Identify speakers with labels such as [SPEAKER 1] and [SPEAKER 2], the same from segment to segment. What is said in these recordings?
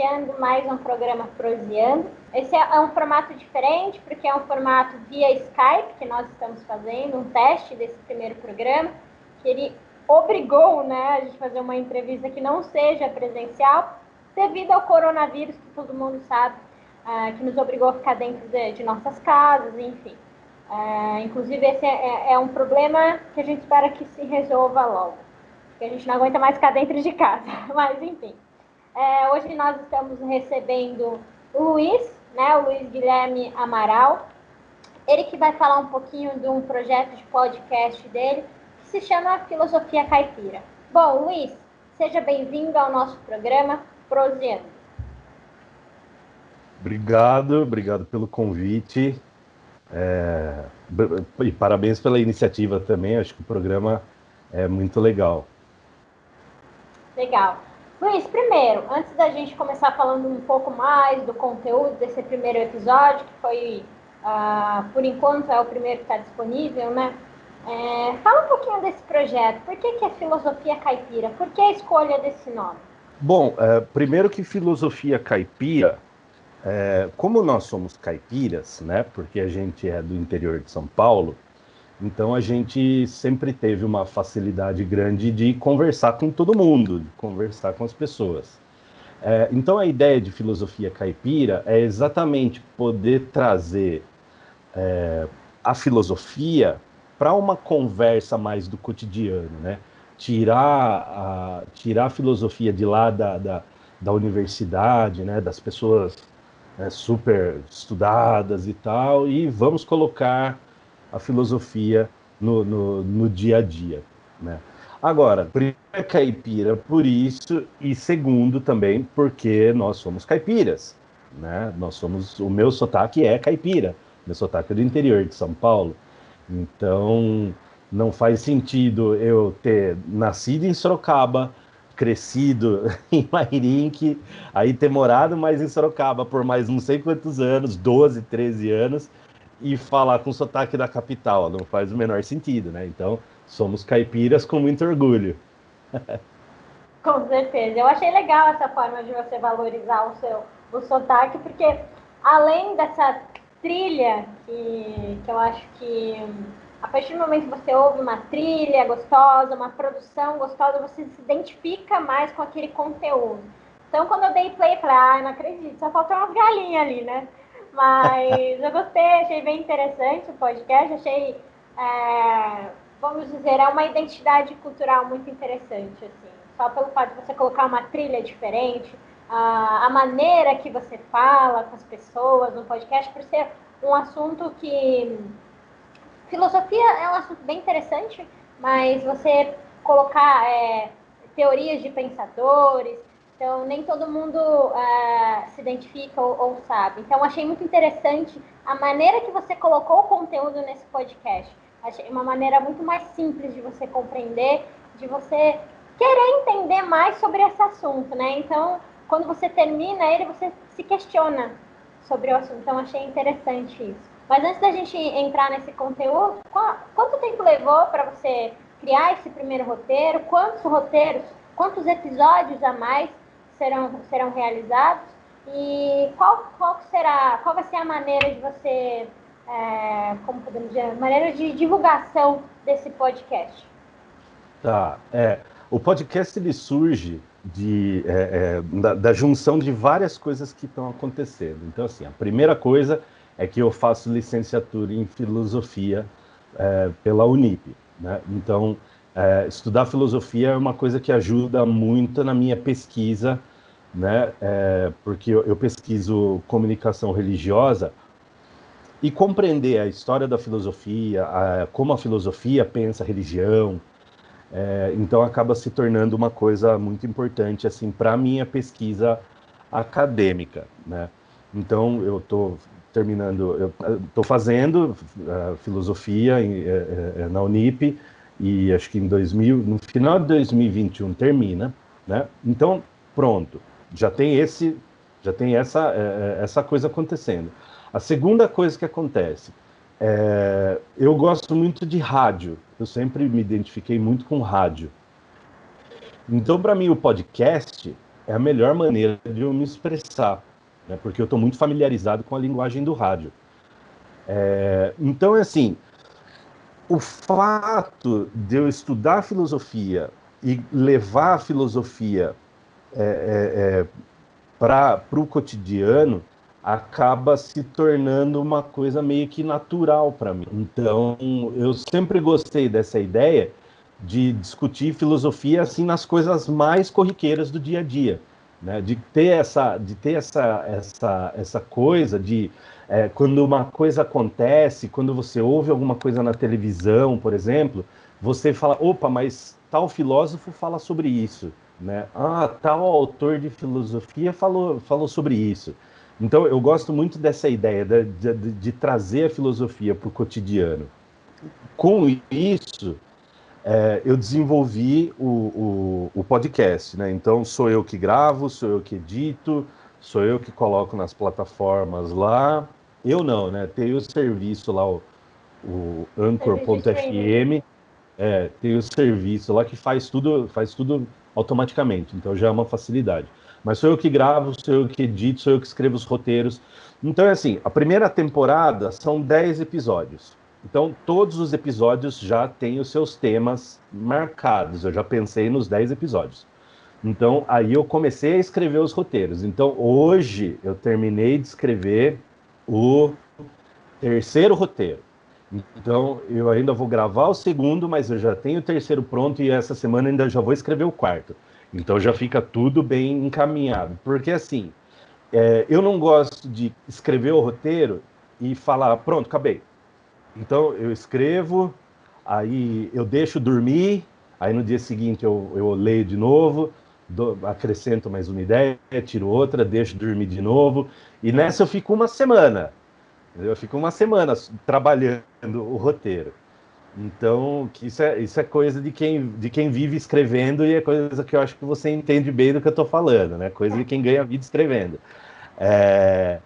[SPEAKER 1] iniciando mais um programa Proseando. Esse é um formato diferente, porque é um formato via Skype, que nós estamos fazendo, um teste desse primeiro programa, que ele obrigou, né, a gente fazer uma entrevista que não seja presencial, devido ao coronavírus, que todo mundo sabe, que nos obrigou a ficar dentro de nossas casas, enfim. Inclusive, esse é um problema que a gente espera que se resolva logo, porque a gente não aguenta mais ficar dentro de casa, mas enfim. Hoje nós estamos recebendo o Luiz, né, o Luiz Guilherme Amaral, ele que vai falar um pouquinho de um projeto de podcast dele, que se chama Filosofia Caipira. Bom, Luiz, seja bem-vindo ao nosso programa Proseando.
[SPEAKER 2] Obrigado pelo convite. E parabéns pela iniciativa também, acho que o programa é muito legal.
[SPEAKER 1] Legal. Luiz, primeiro, antes da gente começar falando um pouco mais do conteúdo desse primeiro episódio, que foi, por enquanto, é o primeiro que está disponível, né? Fala um pouquinho desse projeto. Por que é Filosofia Caipira? Por que a escolha desse nome?
[SPEAKER 2] Bom, primeiro que Filosofia Caipira, como nós somos caipiras, né? Porque a gente é do interior de São Paulo, então a gente sempre teve uma facilidade grande de conversar com todo mundo, de conversar com as pessoas. Então a ideia de Filosofia Caipira é exatamente poder trazer a filosofia para uma conversa mais do cotidiano, né? Tirar a filosofia de lá da universidade, né? Das pessoas, né, super estudadas e tal, e vamos colocar a filosofia no dia a dia, né? Agora, primeiro é caipira por isso, e segundo também porque nós somos caipiras, né? O meu sotaque é caipira, meu sotaque é do interior de São Paulo, então não faz sentido eu ter nascido em Sorocaba, crescido em Mairink, aí ter morado mais em Sorocaba por mais não sei quantos anos, 12, 13 anos, e falar com sotaque da capital, não faz o menor sentido, né? Então, somos caipiras com muito orgulho.
[SPEAKER 1] Com certeza. Eu achei legal essa forma de você valorizar o sotaque, porque além dessa trilha que eu acho que a partir do momento que você ouve uma trilha gostosa, uma produção gostosa, você se identifica mais com aquele conteúdo. Então, quando eu dei play, eu falei, não acredito, só faltam umas galinhas ali, né? Mas eu gostei, achei bem interessante o podcast, achei, vamos dizer, é uma identidade cultural muito interessante, assim. Só pelo fato de você colocar uma trilha diferente, a maneira que você fala com as pessoas no podcast, por ser um assunto que... Filosofia é um assunto bem interessante, mas você colocar teorias de pensadores, então nem todo mundo se identifica ou sabe. Então achei muito interessante a maneira que você colocou o conteúdo nesse podcast. Achei uma maneira muito mais simples de você compreender, de você querer entender mais sobre esse assunto, né? Então, quando você termina ele, você se questiona sobre o assunto. Então, achei interessante isso. Mas antes da gente entrar nesse conteúdo, quanto tempo levou para você criar esse primeiro roteiro? Quantos episódios a mais serão realizados? E qual vai ser a maneira de você, como podemos dizer, maneira de divulgação desse podcast?
[SPEAKER 2] Tá, o podcast ele surge da junção de várias coisas que estão acontecendo. Então, assim, a primeira coisa é que eu faço licenciatura em filosofia pela Unip, né? Então, estudar filosofia é uma coisa que ajuda muito na minha pesquisa, né? Porque eu pesquiso comunicação religiosa e compreender a história da filosofia, como a filosofia pensa a religião. Então acaba se tornando uma coisa muito importante assim para a minha pesquisa acadêmica, né? Então eu estou fazendo filosofia na Unip e acho que no final de 2021 termina, né? Então pronto, já tem essa coisa acontecendo. A segunda coisa que acontece, eu gosto muito de rádio. Eu sempre me identifiquei muito com rádio. Então, para mim, o podcast é a melhor maneira de eu me expressar, né? Porque eu estou muito familiarizado com a linguagem do rádio. Então, é assim, o fato de eu estudar filosofia e levar a filosofia para o cotidiano acaba se tornando uma coisa meio que natural para mim. Então, eu sempre gostei dessa ideia de discutir filosofia assim nas coisas mais corriqueiras do dia a dia, né? De ter essa coisa de quando uma coisa acontece, quando você ouve alguma coisa na televisão, por exemplo, você fala, opa, mas tal filósofo fala sobre isso, né? Ah, tal autor de filosofia falou sobre isso. Então, eu gosto muito dessa ideia de trazer a filosofia para o cotidiano. Com isso, eu desenvolvi o podcast, né? Então, sou eu que gravo, sou eu que edito, sou eu que coloco nas plataformas lá. Eu não, né? Tem o serviço lá, o
[SPEAKER 1] Serviço de streaming.
[SPEAKER 2] Anchor.fm, tem o serviço lá que faz tudo automaticamente, então já é uma facilidade. Mas sou eu que gravo, sou eu que edito, sou eu que escrevo os roteiros. Então é assim, a primeira temporada são 10 episódios. Então todos os episódios já têm os seus temas marcados, eu já pensei nos 10 episódios. Então aí eu comecei a escrever os roteiros. Então hoje eu terminei de escrever o terceiro roteiro. Então, eu ainda vou gravar o segundo, mas eu já tenho o terceiro pronto e essa semana ainda já vou escrever o quarto. Então, já fica tudo bem encaminhado. Porque, assim, eu não gosto de escrever o roteiro e falar, pronto, acabei. Então, eu escrevo, aí eu deixo dormir, aí no dia seguinte eu leio de novo, acrescento mais uma ideia, tiro outra, deixo dormir de novo. E nessa eu fico uma semana. Eu fico uma semana trabalhando o roteiro. Então, que isso é coisa de quem vive escrevendo e é coisa que eu acho que você entende bem do que eu estou falando, né? Coisa de quem ganha vida escrevendo. É,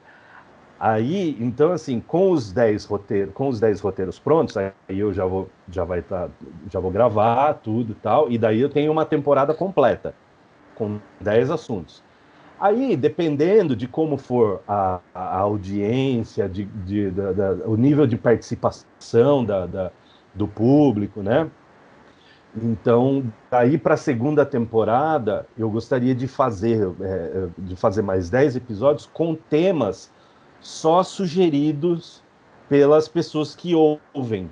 [SPEAKER 2] Aí, então, assim, com os 10 roteiros prontos, aí eu já vou gravar tudo e tal, e daí eu tenho uma temporada completa, com 10 assuntos. Aí, dependendo de como for a audiência, o nível de participação do público, né? Então, daí para a segunda temporada, eu gostaria de fazer mais 10 episódios com temas só sugeridos pelas pessoas que ouvem,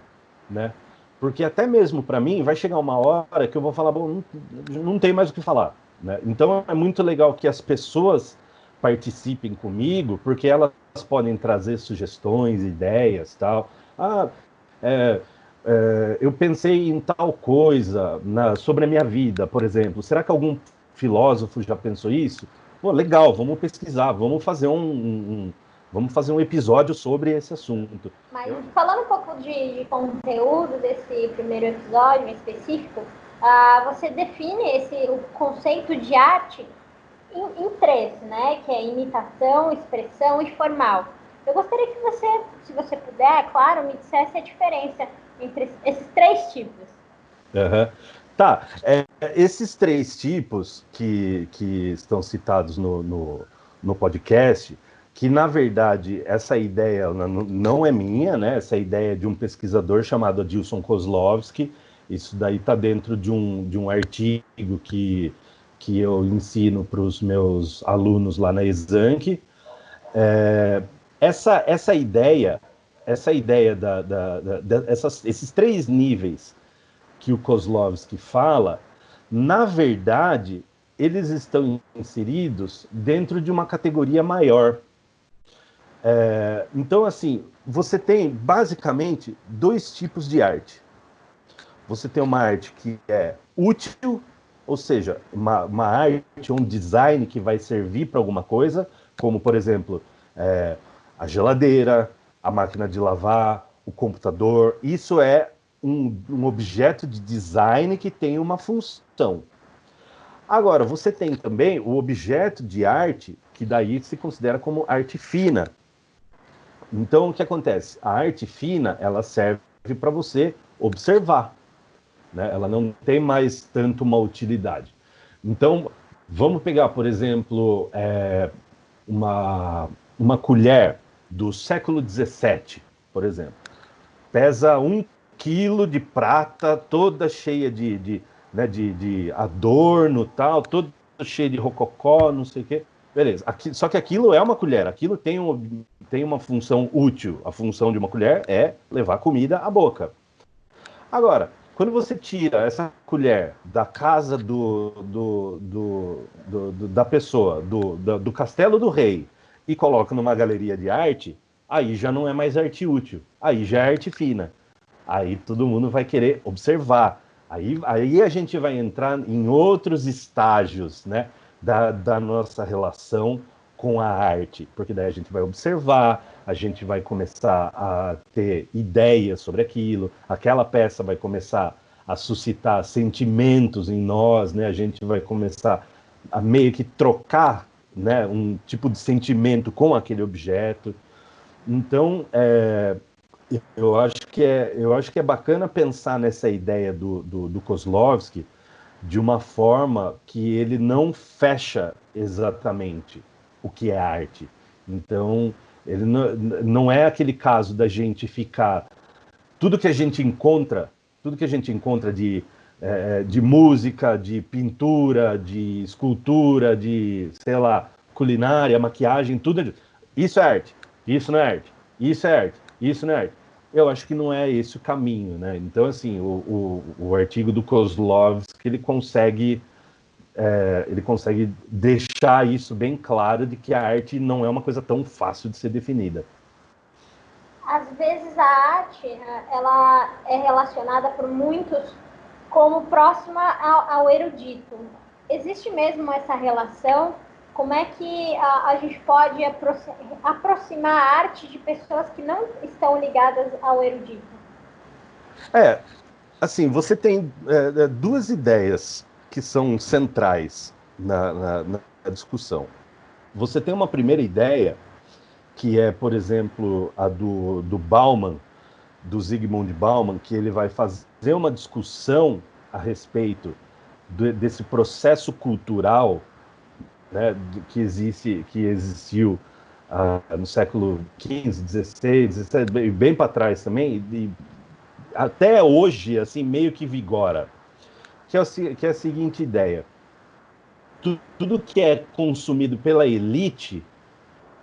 [SPEAKER 2] né? Porque até mesmo para mim vai chegar uma hora que eu vou falar, bom, não tem mais o que falar, né? Então é muito legal que as pessoas participem comigo, porque elas podem trazer sugestões, ideias, tal. Ah, é, eu pensei em tal coisa sobre a minha vida, por exemplo. Será que algum filósofo já pensou isso? Pô, legal, vamos pesquisar, vamos fazer um episódio sobre esse assunto.
[SPEAKER 1] Mas falando um pouco de conteúdo desse primeiro episódio em específico, você define o conceito de arte em três, né? Que é imitação, expressão e formal. Eu gostaria que você, se você puder, claro, me dissesse a diferença entre esses três tipos.
[SPEAKER 2] Uhum. Tá, esses três tipos que estão citados no podcast, que na verdade essa ideia não é minha, né? Essa ideia é de um pesquisador chamado Adilson Kozlovski. Isso daí está dentro de um artigo que eu ensino para os meus alunos lá na Exanc. Essa ideia, esses três níveis que o Kozlovski fala, na verdade, eles estão inseridos dentro de uma categoria maior. Então, assim, você tem basicamente dois tipos de arte. Você tem uma arte que é útil, ou seja, uma arte, um design que vai servir para alguma coisa, como, por exemplo, a geladeira, a máquina de lavar, o computador. Isso é um objeto de design que tem uma função. Agora, você tem também o objeto de arte, que daí se considera como arte fina. Então, o que acontece? A arte fina, ela serve para você observar, né? Ela não tem mais tanto uma utilidade. Então, Vamos pegar, por exemplo, uma colher do século XVII, por exemplo. Pesa 1 quilo de prata, toda cheia né, de adorno, tal, toda cheia de rococó, não sei o quê. Beleza. Só que aquilo é uma colher, aquilo tem uma função útil. A função de uma colher é levar comida à boca. Agora, quando você tira essa colher da casa da pessoa, do castelo do rei, e coloca numa galeria de arte, aí já não é mais arte útil, aí já é arte fina. Aí todo mundo vai querer observar. Aí a gente vai entrar em outros estágios, né, da nossa relação com a arte, porque daí a gente vai observar, a gente vai começar a ter ideias sobre aquilo, aquela peça vai começar a suscitar sentimentos em nós, né? A gente vai começar a meio que trocar, né, um tipo de sentimento com aquele objeto. Então, eu acho que é bacana pensar nessa ideia do Kozlovski de uma forma que ele não fecha exatamente o que é arte. Então, ele não é aquele caso da gente ficar. Tudo que a gente encontra, tudo que a gente encontra de música, de pintura, de escultura, de, sei lá, culinária, maquiagem, tudo. Isso é arte, isso não é arte, isso é arte, isso não é arte. Eu acho que não é esse o caminho, né? Então, assim, o artigo do Kozlovski, ele consegue deixar isso bem claro de que a arte não é uma coisa tão fácil de ser definida.
[SPEAKER 1] Às vezes a arte, ela é relacionada por muitos como próxima ao erudito. Existe mesmo essa relação? Como é que a gente pode aproximar a arte de pessoas que não estão ligadas ao erudito?
[SPEAKER 2] É, assim, você tem duas ideias que são centrais na discussão. Você tem uma primeira ideia, que é, por exemplo, a do Bauman, do Zygmunt Bauman, que ele vai fazer uma discussão a respeito desse processo cultural, né, que existiu no século XV, XVI, XVII, bem para trás também, e até hoje, assim, meio que vigora, que é a seguinte ideia. Tudo que é consumido pela elite,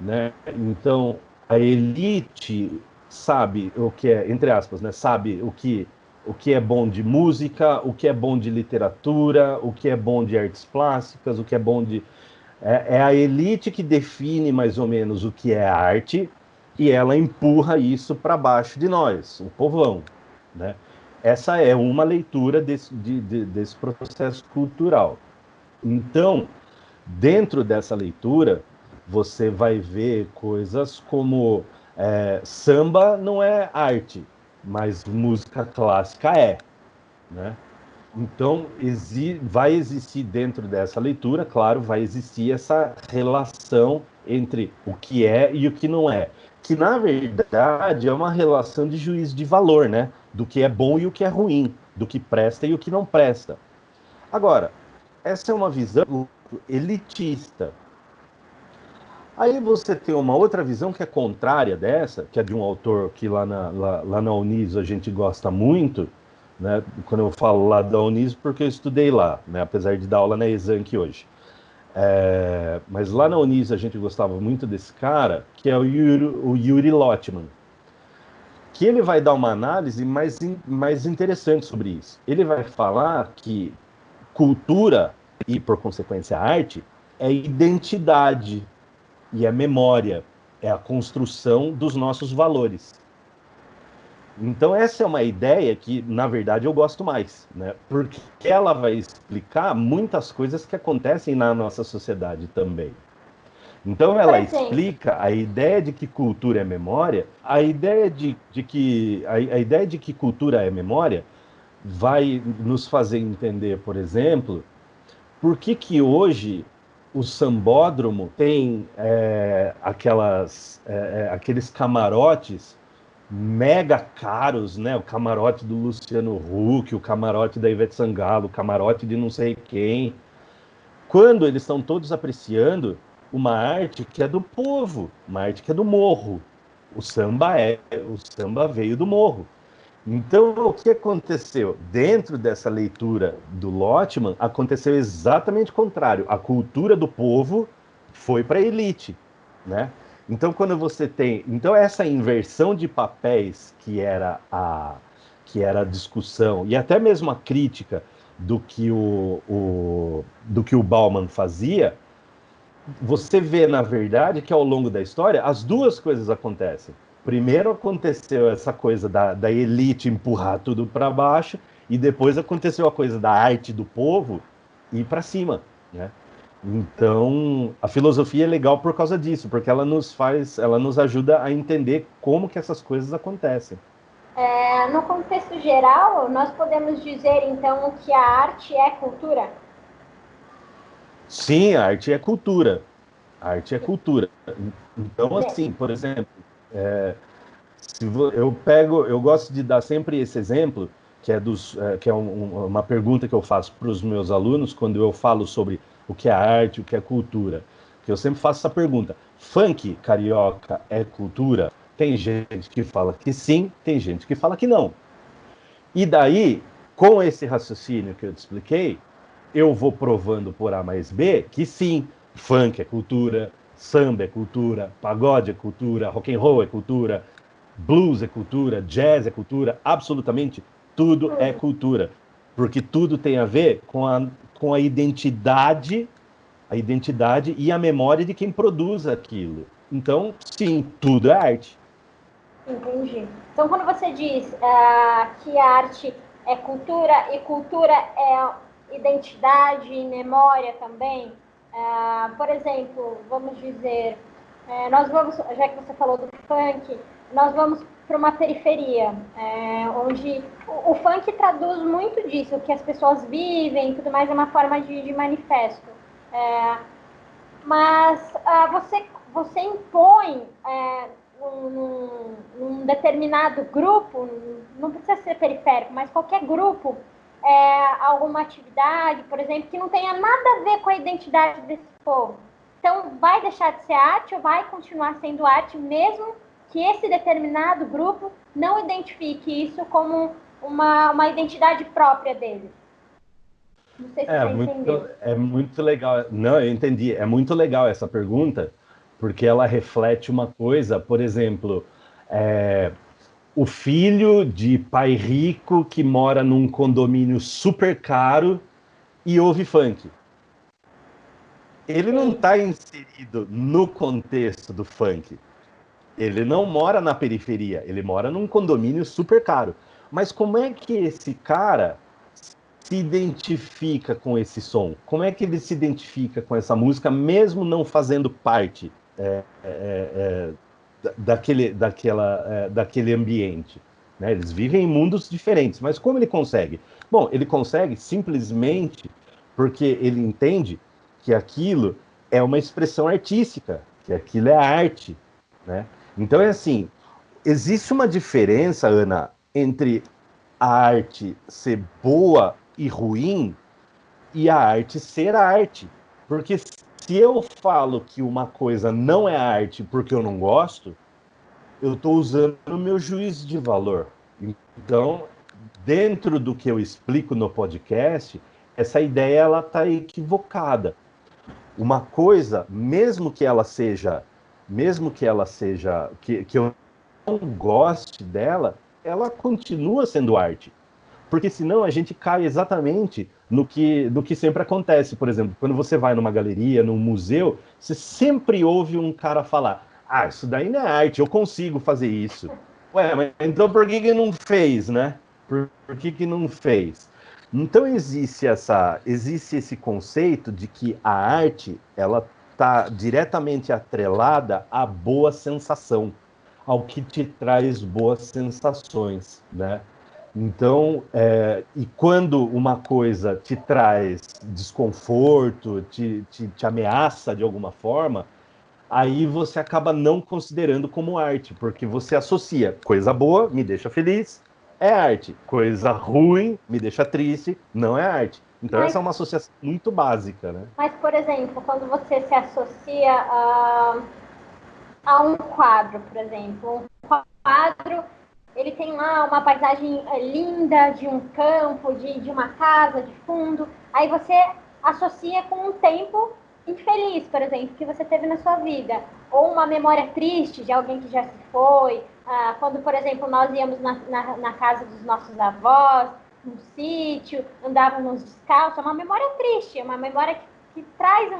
[SPEAKER 2] né, então a elite sabe o que é, entre aspas, né, sabe o que é bom de música, o que é bom de literatura, o que é bom de artes plásticas, o que é bom de... É a elite que define mais ou menos o que é arte e ela empurra isso para baixo de nós, o povão, né? Essa é uma leitura desse processo cultural. Então, dentro dessa leitura, você vai ver coisas como samba não é arte, mas música clássica é, né? Então, vai existir dentro dessa leitura, claro, vai existir essa relação entre o que é e o que não é. Que, na verdade, é uma relação de juízo de valor, né? Do que é bom e o que é ruim, do que presta e o que não presta. Agora, essa é uma visão elitista. Aí você tem uma outra visão que é contrária dessa, que é de um autor que lá na Uniso a gente gosta muito, né? Quando eu falo lá da Uniso, porque eu estudei lá, né? Apesar de dar aula na Exanc hoje. Mas lá na Uniso a gente gostava muito desse cara, que é o Yuri Lotman, que ele vai dar uma análise mais interessante sobre isso. Ele vai falar que cultura, e por consequência arte, é identidade e é memória, é a construção dos nossos valores. Então essa é uma ideia que, na verdade, eu gosto mais, né? Porque ela vai explicar muitas coisas que acontecem na nossa sociedade também. Então
[SPEAKER 1] Por
[SPEAKER 2] ela
[SPEAKER 1] exemplo,
[SPEAKER 2] explica a ideia de que cultura é memória, a ideia de que cultura é memória vai nos fazer entender, por exemplo, por que que hoje o sambódromo tem aqueles camarotes mega caros, né? O camarote do Luciano Huck, o camarote da Ivete Sangalo, o camarote de não sei quem. quando eles estão todos apreciando uma arte que é do povo, uma arte que é do morro. O samba veio do morro. Então, o que aconteceu? Dentro dessa leitura do Lotman, aconteceu exatamente o contrário. A cultura do povo foi para a elite, né? Então, quando você tem... Então, essa inversão de papéis que era a discussão, e até mesmo a crítica do que do que o Bauman fazia, você vê, na verdade, que ao longo da história, as duas coisas acontecem. Primeiro aconteceu essa coisa da elite empurrar tudo para baixo, e depois aconteceu a coisa da arte do povo ir para cima, né? Então, a filosofia é legal por causa disso, porque ela nos ajuda a entender como que essas coisas acontecem.
[SPEAKER 1] No contexto geral, nós podemos dizer, então, que a arte é cultura?
[SPEAKER 2] Sim, a arte é cultura. A arte é cultura. Então, assim, por exemplo, eu gosto de dar sempre esse exemplo, que é uma pergunta que eu faço para os meus alunos quando eu falo sobre o que é arte, o que é cultura. Que eu sempre faço essa pergunta: funk carioca é cultura? Tem gente que fala que sim, tem gente que fala que não. E daí, com esse raciocínio que eu te expliquei, eu vou provando por A mais B que sim, funk é cultura, samba é cultura, pagode é cultura, rock and roll é cultura, blues é cultura, jazz é cultura, absolutamente tudo é cultura. Porque tudo tem a ver com a identidade e a memória de quem produz aquilo. Então, sim, tudo é arte.
[SPEAKER 1] Entendi. Então, quando você diz que a arte é cultura e cultura é identidade e memória também, por exemplo, vamos dizer, nós vamos, já que você falou do funk, nós vamos para uma periferia, onde o funk traduz muito disso, o que as pessoas vivem, tudo mais é uma forma de manifesto. É, mas você impõe num determinado grupo, não precisa ser periférico, mas qualquer grupo, alguma atividade, por exemplo, que não tenha nada a ver com a identidade desse povo. Então, vai deixar de ser arte ou vai continuar sendo arte, mesmo que esse determinado grupo não identifique isso como uma identidade própria dele. Não sei se você entendeu.
[SPEAKER 2] É muito legal. Não, eu entendi. É muito legal essa pergunta, porque ela reflete uma coisa, por exemplo, é, o filho de pai rico que mora num condomínio super caro e ouve funk. Ele não
[SPEAKER 1] Sim.
[SPEAKER 2] está inserido no contexto do funk. Ele não mora na periferia, ele mora num condomínio super caro. Mas como é que esse cara se identifica com esse som? Como é que ele se identifica com essa música, mesmo não fazendo parte daquele ambiente? Né? Eles vivem em mundos diferentes, mas como ele consegue? Bom, ele consegue simplesmente porque ele entende que aquilo é uma expressão artística, que aquilo é arte, né? Então é assim, existe uma diferença, Ana, entre a arte ser boa e ruim e a arte ser arte. Porque se eu falo que uma coisa não é arte porque eu não gosto, eu estou usando o meu juízo de valor. Então, dentro do que eu explico no podcast, essa ideia ela está equivocada. Uma coisa, que eu não goste dela, ela continua sendo arte. Porque senão a gente cai exatamente no que sempre acontece. Por exemplo, quando você vai numa galeria, num museu, você sempre ouve um cara falar: ah, isso daí não é arte, eu consigo fazer isso. Ué, mas então por que não fez, né? Por que não fez? Então existe esse conceito de que a arte ela está diretamente atrelada à boa sensação, ao que te traz boas sensações, né? Então, e quando uma coisa te traz desconforto, te ameaça de alguma forma, aí você acaba não considerando como arte, porque você associa coisa boa, me deixa feliz, é arte. Coisa ruim, me deixa triste, não é arte. Então essa é uma associação muito básica, né?
[SPEAKER 1] Mas, por exemplo, quando você se associa a um quadro, por exemplo, um quadro, ele tem lá uma paisagem linda de um campo, de uma casa de fundo, aí você associa com um tempo infeliz, por exemplo, que você teve na sua vida, ou uma memória triste de alguém que já se foi, quando, por exemplo, nós íamos na casa dos nossos avós, no sítio, andávamos descalços, é uma memória triste, é uma memória que traz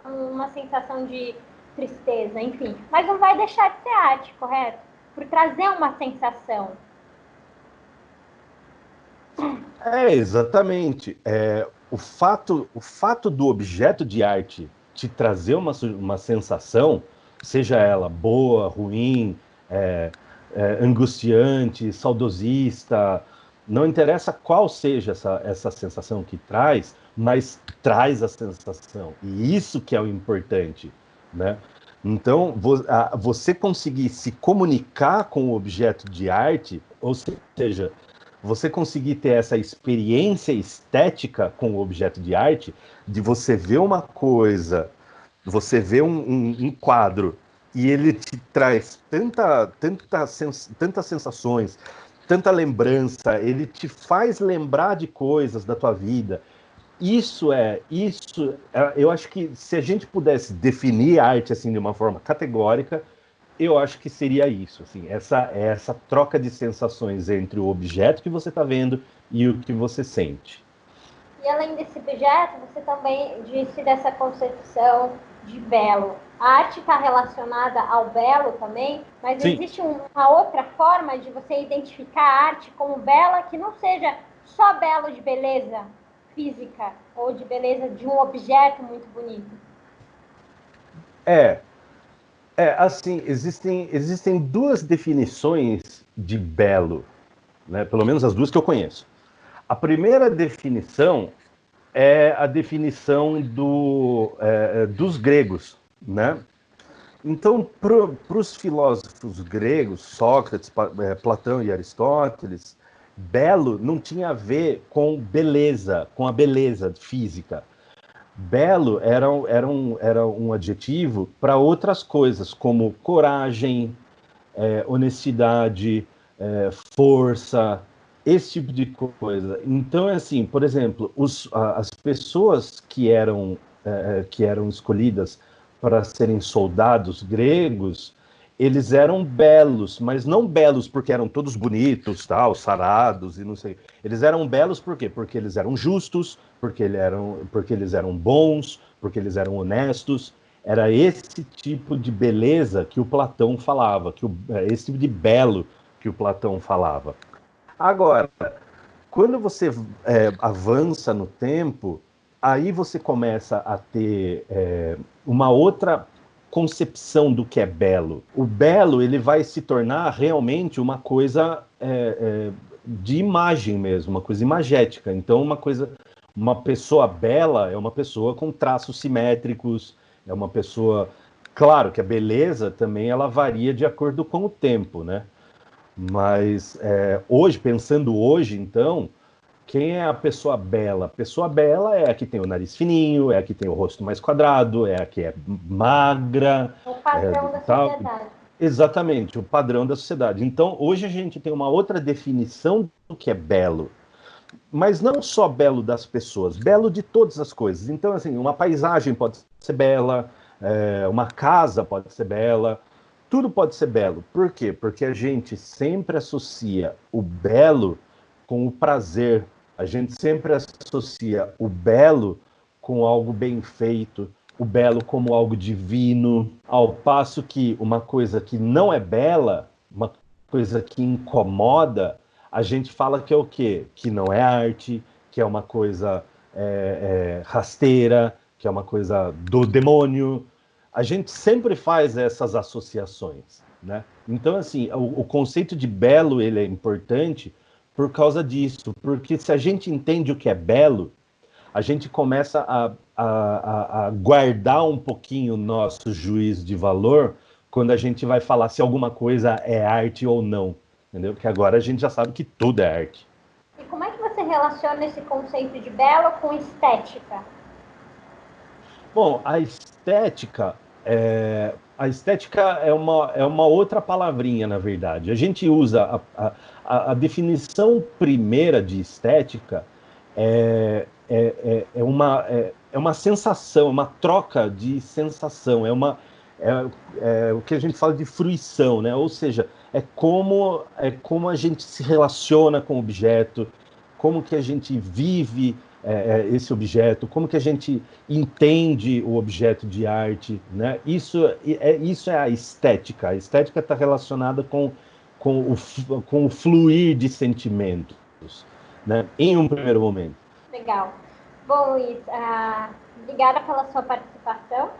[SPEAKER 1] uma sensação de tristeza, enfim. Mas não vai deixar de ser arte, correto? Por trazer uma sensação.
[SPEAKER 2] Exatamente. O fato do objeto de arte te trazer uma sensação, seja ela boa, ruim, angustiante, saudosista, não interessa qual seja essa sensação que traz, mas traz a sensação. E isso que é o importante, né? Então, você conseguir se comunicar com o objeto de arte, ou seja, você conseguir ter essa experiência estética com o objeto de arte, de você ver uma coisa, você vê um quadro e ele te traz tantas sensações, tanta lembrança, ele te faz lembrar de coisas da tua vida. Eu acho que se a gente pudesse definir a arte assim de uma forma categórica, eu acho que seria isso, assim, essa troca de sensações entre o objeto que você está vendo e o que você sente.
[SPEAKER 1] E além desse objeto, você também disse dessa concepção de belo. A arte está relacionada ao belo também, mas
[SPEAKER 2] Sim,
[SPEAKER 1] existe uma outra forma de você identificar a arte como bela que não seja só belo de beleza física ou de beleza de um objeto muito bonito.
[SPEAKER 2] é, assim, existem duas definições de belo, né? Pelo menos as duas que eu conheço. A primeira definição é a definição dos gregos, né? Então, para os filósofos gregos, Sócrates, Platão e Aristóteles, belo não tinha a ver com beleza, com a beleza física. Belo era um adjetivo para outras coisas, como coragem, honestidade, força, esse tipo de coisa. Então, é assim, por exemplo, as pessoas que eram escolhidas para serem soldados gregos, eles eram belos, mas não belos porque eram todos bonitos, tal, sarados e não sei. Eles eram belos por quê? Porque eles eram justos, porque eles eram bons, porque eles eram honestos. Era esse tipo de beleza que o Platão falava, esse tipo de belo que o Platão falava. Agora, quando você avança no tempo, aí você começa a ter uma outra concepção do que é belo. O belo ele vai se tornar realmente uma coisa de imagem mesmo, uma coisa imagética. Então, uma pessoa bela é uma pessoa com traços simétricos, é uma pessoa. Claro que a beleza também ela varia de acordo com o tempo, né? Mas hoje, pensando hoje, então, quem é a pessoa bela? A pessoa bela é a que tem o nariz fininho, é a que tem o rosto mais quadrado, é a que é magra,
[SPEAKER 1] O padrão da
[SPEAKER 2] tal.
[SPEAKER 1] sociedade.
[SPEAKER 2] Exatamente, o padrão da sociedade. Então, hoje a gente tem uma outra definição do que é belo, mas não só belo das pessoas, belo de todas as coisas. Então, assim, uma paisagem pode ser bela, uma casa pode ser bela, tudo pode ser belo. Por quê? Porque a gente sempre associa o belo com o prazer, a gente sempre associa o belo com algo bem feito, o belo como algo divino, ao passo que uma coisa que não é bela, uma coisa que incomoda, a gente fala que é o quê? Que não é arte, que é uma coisa rasteira, que é uma coisa do demônio. A gente sempre faz essas associações, né? Então, assim, o conceito de belo ele é importante por causa disso, porque se a gente entende o que é belo, a gente começa a guardar um pouquinho o nosso juízo de valor quando a gente vai falar se alguma coisa é arte ou não, entendeu? Porque agora a gente já sabe que tudo é arte.
[SPEAKER 1] como é que você relaciona esse conceito de belo com estética?
[SPEAKER 2] Bom, a estética é uma outra palavrinha, na verdade. A gente usa a definição primeira de estética é uma sensação, uma troca de sensação, é o que a gente fala de fruição, né? Ou seja, é como a gente se relaciona com o objeto, como que a gente vive esse objeto, como que a gente entende o objeto de arte, né? Isso é a estética. A estética está relacionada com o fluir de sentimentos, né? Em um primeiro momento.
[SPEAKER 1] Legal. Bom, Luiz, obrigada pela sua participação.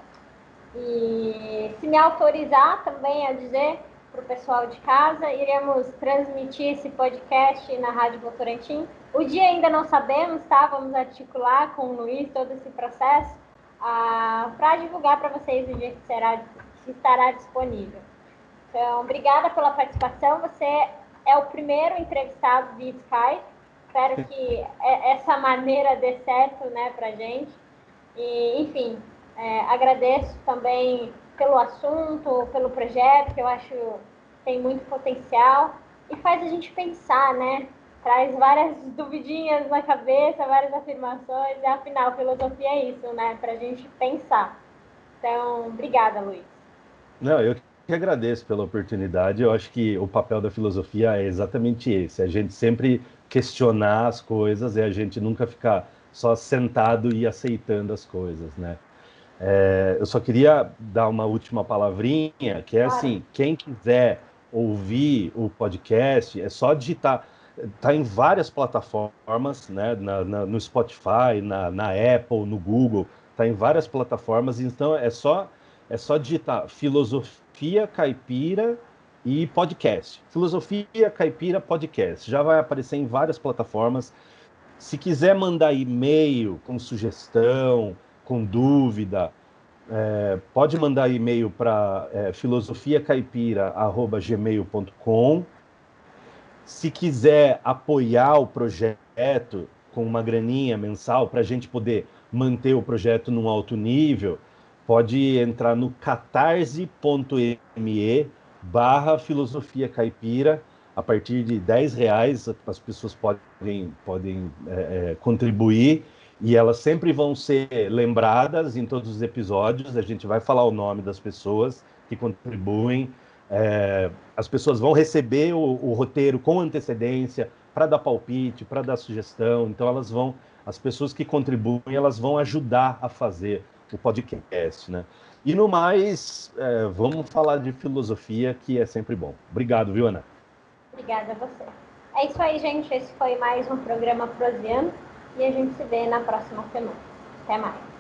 [SPEAKER 1] E se me autorizar também a dizer para o pessoal de casa, iremos transmitir esse podcast na Rádio Votorantim. O dia ainda não sabemos, tá? Vamos articular com o Luiz todo esse processo para divulgar para vocês o dia que estará disponível. Então, obrigada pela participação. Você é o primeiro entrevistado via Skype. Espero que essa maneira dê certo, né, para gente. E, enfim, agradeço também pelo assunto, pelo projeto, que eu acho que tem muito potencial e faz a gente pensar, né? Traz várias duvidinhas na cabeça, várias afirmações, e afinal, filosofia é isso, né? Para a gente pensar. Então, obrigada, Luiz.
[SPEAKER 2] Não, eu que agradeço pela oportunidade. Eu acho que o papel da filosofia é exatamente esse: a gente sempre questionar as coisas e a gente nunca ficar só sentado e aceitando as coisas, né? Eu só queria dar uma última palavrinha, que é
[SPEAKER 1] Claro.
[SPEAKER 2] assim, quem quiser ouvir o podcast, é só digitar. Está em várias plataformas, né? No Spotify, na Apple, no Google, está em várias plataformas, então é só digitar Filosofia Caipira e podcast. Filosofia Caipira Podcast. Já vai aparecer em várias plataformas. Se quiser mandar e-mail com sugestão, com dúvida, pode mandar e-mail para filosofiacaipira@gmail.com. Se quiser apoiar o projeto com uma graninha mensal para a gente poder manter o projeto num alto nível, pode entrar no catarse.me/filosofia caipira. A partir de R$ 10 as pessoas podem contribuir e elas sempre vão ser lembradas em todos os episódios. A gente vai falar o nome das pessoas que contribuem. As pessoas vão receber o roteiro com antecedência para dar palpite, para dar sugestão. Então as pessoas que contribuem, elas vão ajudar a fazer o podcast, né? E no mais, vamos falar de filosofia, que é sempre bom. Obrigado, viu, Ana?
[SPEAKER 1] Obrigada a você. É isso aí, gente. Esse foi mais um programa Prosiano e a gente se vê na próxima semana. Até mais.